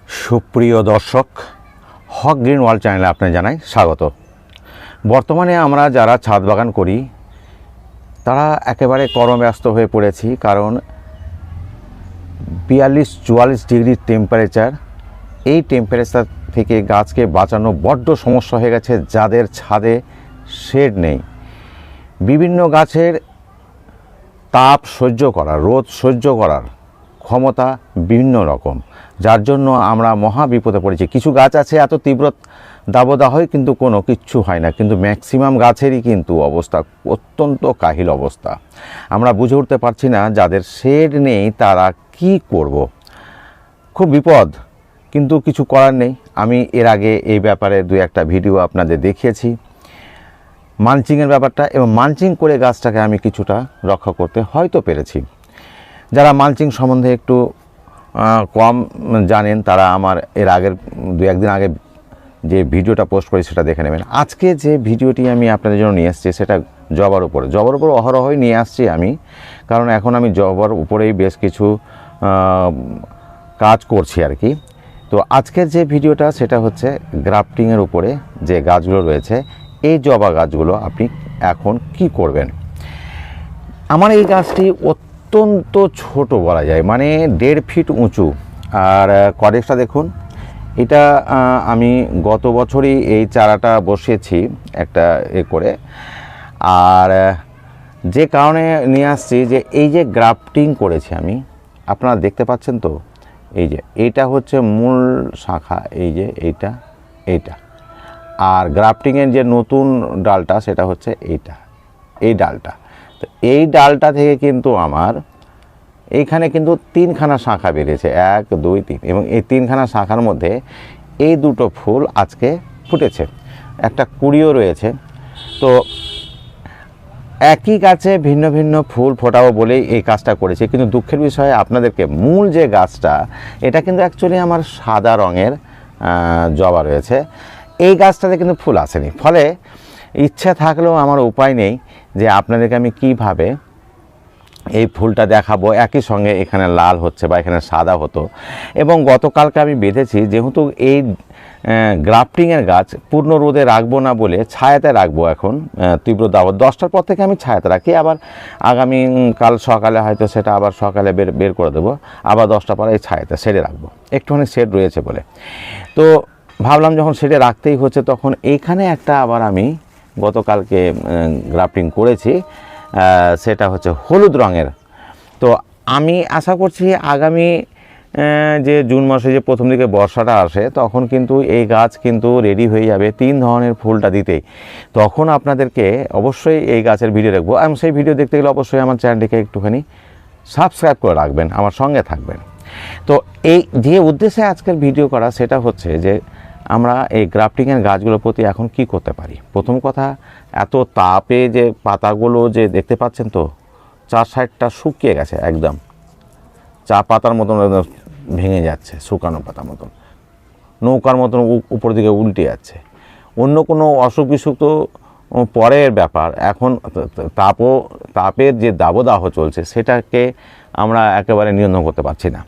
সুপ্রিয় দর্শক, হক green world চ্যানেলে আপনাকে জানাই স্বাগত। বর্তমানে আমরা যারা ছাদ বাগান করি তারা একেবারে কর্মব্যস্ত হয়ে পড়েছি, কারণ 42-44 ডিগ্রি টেম্পারেচার। এই টেম্পারেচার থেকে গাছকে বাঁচানো বড্ড সমস্যা হয়ে গেছে। যাদের ছাদে শেড নেই, বিভিন্ন গাছের তাপ সহ্য করার, রোদ সহ্য করার ক্ষমতা বিভিন্ন রকম, যার জন্য আমরা মহা বিপদে পড়েছি। কিছু গাছ আছে এত তীব্র দাবদাহই কিন্তু কোনো কিচ্ছু হয় না, কিন্তু ম্যাক্সিমাম গাছেরই কিন্তু অবস্থা অত্যন্ত কাহিল অবস্থা। আমরা বুঝে উঠতে পারছি না যাদের শেড নেই তারা কি করব। খুব বিপদ, কিন্তু কিছু করার নেই। আমি এর আগে এই ব্যাপারে একটা ভিডিও আপনাদের দেখিয়েছি, মালচিংয়ের ব্যাপারটা, এবং মালচিং করে গাছটাকে আমি কিছুটা রক্ষা করতে হয়তো পেরেছি। যারা মালচিং সম্বন্ধে একটু কম জানেন তারা আমার এর আগের 2-1 দিন আগে যে ভিডিওটা পোস্ট করি সেটা দেখে নেবেন। আজকে যে ভিডিওটি আমি আপনাদের জন্য নিয়ে আসছি সেটা জবার উপরে অহরহই নিয়ে আসছি আমি, কারণ এখন আমি জবার উপরেই বেশ কিছু কাজ করছি আর কি। তো আজকের যে ভিডিওটা সেটা হচ্ছে গ্রাফটিংয়ের উপরে যে গাছগুলো রয়েছে, এই জবা গাছগুলো আপনি এখন কি করবেন। আমার এই গাছটি অত্যন্ত ছোট বলা যায়, মানে 1.5 ফিট উঁচু। আর কডেক্সটা দেখুন, এটা আমি গত বছরই এই চারাটা বসিয়েছি একটা করে। আর যে কারণে নিয়ে আসছি যে এই যে গ্রাফটিং করেছি আমি, আপনারা দেখতে পাচ্ছেন তো, এই যে এইটা হচ্ছে মূল শাখা, এই যে এইটা। আর গ্রাফটিংয়ের যে নতুন ডালটা সেটা হচ্ছে এই ডালটা। তো এই ডালটা থেকে কিন্তু আমার এইখানে কিন্তু 3খানা শাখা বেরিয়েছে, 1, 2, 3, এবং এই 3খানা শাখার মধ্যে এই দুটো ফুল আজকে ফুটেছে, একটা কুড়িও রয়েছে। তো একই গাছে ভিন্ন ভিন্ন ফুল ফোটাবো বলেই এই কাজটা করেছি। কিন্তু দুঃখের বিষয়ে আপনাদেরকে মূল যে গাছটা, এটা কিন্তু অ্যাকচুয়ালি আমার সাদা রঙের জবা রয়েছে, এই গাছটাতে কিন্তু ফুল আসেনি। ফলে ইচ্ছা থাকলেও আমার উপায় নেই যে আপনাদেরকে আমি কিভাবে এই ফুলটা দেখাবো। একই সঙ্গে এখানে লাল হচ্ছে বা এখানে সাদা হতো। এবং গতকালকে আমি বেঁধেছি, যেহেতু এই গ্রাফটিংয়ের গাছ পূর্ণ রোদে রাখবো না বলে ছায়াতে রাখবো। এখন তীব্র দাবত 10টার পর থেকে আমি ছায়াতে রাখি, আবার আগামী কাল সকালে হয়তো সেটা আবার সকালে বের করে দেবো, আবার 10টা পরে এই ছায়াতে শেডে রাখবো, একটুখানি শেড রয়েছে বলে। তো ভাবলাম যখন শেডে রাখতেই হচ্ছে, তখন এইখানে একটা আবার আমি গতকালকে গ্রাফটিং করেছি, সেটা হচ্ছে হলুদ রঙের। তো আমি আশা করছি আগামী যে জুন মাসে যে প্রথম দিকে বর্ষাটা আসে, তখন কিন্তু এই গাছ কিন্তু রেডি হয়ে যাবে 3 ধরনের ফুলটা দিতেই। তখন আপনাদেরকে অবশ্যই এই গাছের ভিডিও দেখবো, এবং সেই ভিডিও দেখতে গেলে অবশ্যই আমার চ্যানেলটিকে একটুখানি সাবস্ক্রাইব করে রাখবেন, আমার সঙ্গে থাকবেন। তো এই যে উদ্দেশ্যে আজকের ভিডিও করা সেটা হচ্ছে যে আমরা এই গ্রাফটিংয়ের গাছগুলোর প্রতি এখন কি করতে পারি। প্রথম কথা, এত তাপে যে পাতাগুলো যে দেখতে পাচ্ছেন তো, 4 সাইডটা শুকিয়ে গেছে, একদম চা পাতার মতন ভেঙে যাচ্ছে, শুকানো পাতার মতন, নৌকার মতন উপর দিকে উল্টে যাচ্ছে। অন্য কোনো অসুখ বিসুখ তো পরের ব্যাপার, এখন তাপের যে দাবদাহ চলছে সেটাকে আমরা একেবারে নিয়ন্ত্রণ করতে পারছি না।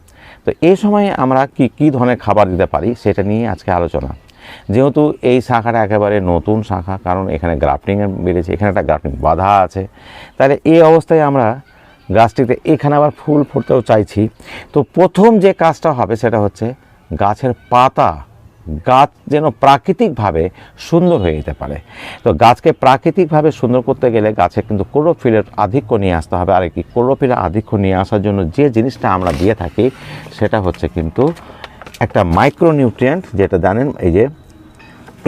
তো এই সময় আমরা কি ধরনের খাবার দিতে পারি সেটা নিয়ে আজকে আলোচনা। যেহেতু এই শাখাটা একেবারে নতুন শাখা, কারণ এখানে গ্রাফটিংয়ে বেড়েছে, এখানে একটা গ্রাফটিং বাধা আছে, তাহলে এই অবস্থায় আমরা গাছটিতে এখানে আবার ফুল ফুটতেও চাইছি। তো প্রথম যে কাজটা হবে সেটা হচ্ছে গাছের পাতা, গাছ যেন প্রাকৃতিকভাবে সুন্দর হয়ে যেতে পারে। তো গাছকে প্রাকৃতিকভাবে সুন্দর করতে গেলে গাছে কিন্তু ক্লোরোফিলের আধিক্য নিয়ে আসতে হবে। আর কি ক্লোরোফিলের আধিক্য নিয়ে আসার জন্য যে জিনিসটা আমরা দিয়ে থাকি সেটা হচ্ছে কিন্তু একটা মাইক্রোনিউট্রিয়েন্ট, যেটা জানেন এই যে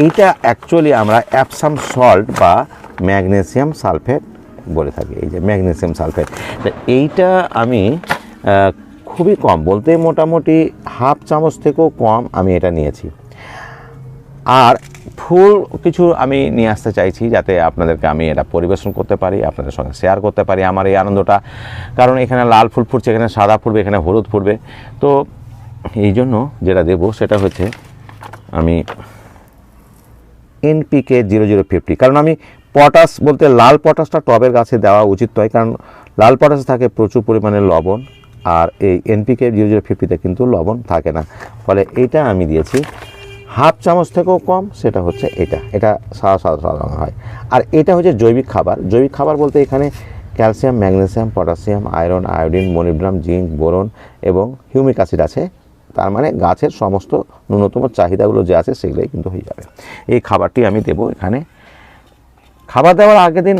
এইটা অ্যাকচুয়ালি আমরা অ্যাপসাম সল্ট বা ম্যাগনেসিয়াম সালফেট বলে থাকি, এই যে ম্যাগনেসিয়াম সালফেট। তো এইটা আমি খুবই কম, বলতে মোটামুটি 1/2 চামচ থেকেও কম আমি এটা নিয়েছি। আর ফুল কিছু আমি নিয়ে আসতে চাইছি যাতে আপনাদেরকে আমি এটা পরিবেশন করতে পারি, আপনাদের সঙ্গে শেয়ার করতে পারি আমার এই আনন্দটা। কারণ এখানে লাল ফুল ফুটছে, এখানে সাদা ফুটবে, এখানে হলুদ ফুটবে। তো এই জন্য যেটা দেবো সেটা হচ্ছে আমি NPK 0050, কারণ আমি পটাশ বলতে লাল পটাশটা টবের গাছে দেওয়া উচিত নয়, কারণ লাল পটাশে থাকে প্রচুর পরিমাণে লবণ, আর এই এনপিকে 0050-তে কিন্তু লবণ থাকে না। ফলে এইটা আমি দিয়েছি হাফ চামচ থেকেও কম, সেটা হচ্ছে এটা সাদা হয়। আর এটা হচ্ছে জৈবিক খাবার। জৈবিক খাবার বলতে এখানে calcium, magnesium, potassium, iron, iodine, molybdenum, zinc, boron এবং হিউমিক অ্যাসিড আছে। তার মানে গাছের সমস্ত ন্যূনতম চাহিদাগুলো যে আছে সেগুলোই কিন্তু হয়ে যাবে। এই খাবারটি আমি দেবো এখানে। খাবার দেওয়ার আগের দিন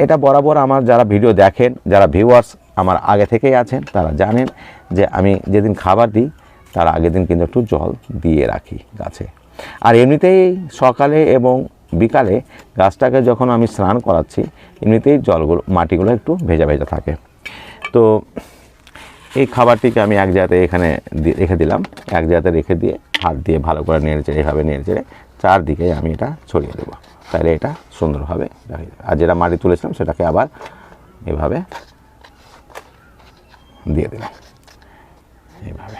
এটা বরাবর আমার যারা ভিডিও দেখেন, যারা ভিউয়ার্স আমার আগে থেকেই আছেন, তারা জানেন যে আমি যেদিন খাবার দিই তার আগের দিন কিন্তু একটু জল দিয়ে রাখি গাছে। আর এমনিতেই সকালে এবং বিকালে গাছটাকে যখন আমি স্নান করাচ্ছি, এমনিতেই জলগুলো, মাটিগুলো একটু ভেজা ভেজা থাকে। তো এই খাবারটিকে আমি এক জায়গাতে এখানে রেখে দিলাম। এক জায়গাতে রেখে দিয়ে হাত দিয়ে ভালো করে নেড়েচেড়ে, এভাবে নেড়েচেড়ে চারদিকে আমি এটা ছড়িয়ে দেবো। তাহলে এটা সুন্দরভাবে দেখা যাবে। আর যেটা মাটি তুলেছিলাম সেটাকে আবার এভাবে দিয়ে দিলাম এইভাবে।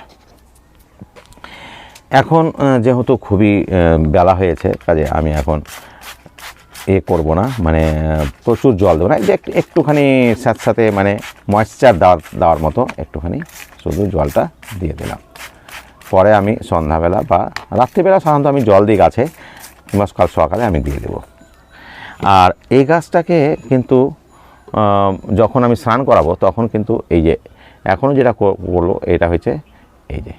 এখন যেহেতু খুবই বেলা হয়েছে, কাজে আমি এখন করব না, মানে প্রচুর জল দেবো না, একটুখানি সাথে মানে ময়েশ্চার দেওয়ার মতো একটুখানি শুধু জলটা দিয়ে দিলাম। পরে আমি সন্ধ্যাবেলা বা রাত্রিবেলা সাধারণত আমি জল দিই গাছে, কিংবা কাল সকালে আমি দিয়ে দেবো। আর এই গাছটাকে কিন্তু যখন আমি স্নান করাবো তখন কিন্তু এই যে এখনও যেটা করলো এটা হচ্ছে এই যে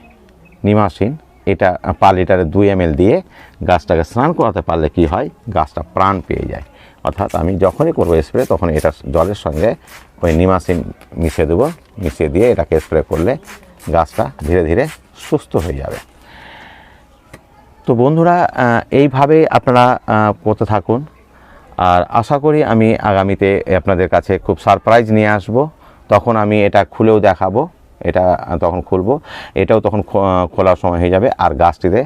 নিমাসিন, এটা পার লিটারে 2 ml দিয়ে গাছটাকে স্নান করাতে পারলে কি হয়, গাছটা প্রাণ পেয়ে যায়। অর্থাৎ আমি যখনই করবো স্প্রে তখন এটা জলের সঙ্গে ওই নিমাসিন মিশিয়ে দেবো, মিশিয়ে দিয়ে এটাকে স্প্রে করলে গাছটা ধীরে ধীরে সুস্থ হয়ে যাবে। তো বন্ধুরা, এইভাবে আপনারা করতে থাকুন। আর আশা করি আমি আগামীতে আপনাদের কাছে খুব সারপ্রাইজ নিয়ে আসব। তখন আমি এটা খুলেও দেখাবো, এটা তখন খুলবো, এটাও তখন খোলার সময় হয়ে যাবে। আর গাছটিতে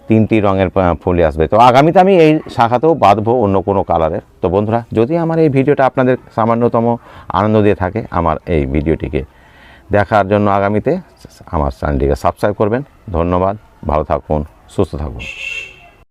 3টি রঙের ফুলে আসবে। তো আগামীতে আমি এই শাখাতেও বাঁধবো অন্য কোনো কালারের। তো বন্ধুরা, যদি আমার এই ভিডিওটা আপনাদের সামান্যতম আনন্দ দিয়ে থাকে, আমার এই ভিডিওটিকে দেখার জন্য আগামীতে আমার চ্যানেলটিকে সাবস্ক্রাইব করবেন। ধন্যবাদ, ভালো থাকুন, সুস্থ থাকুন।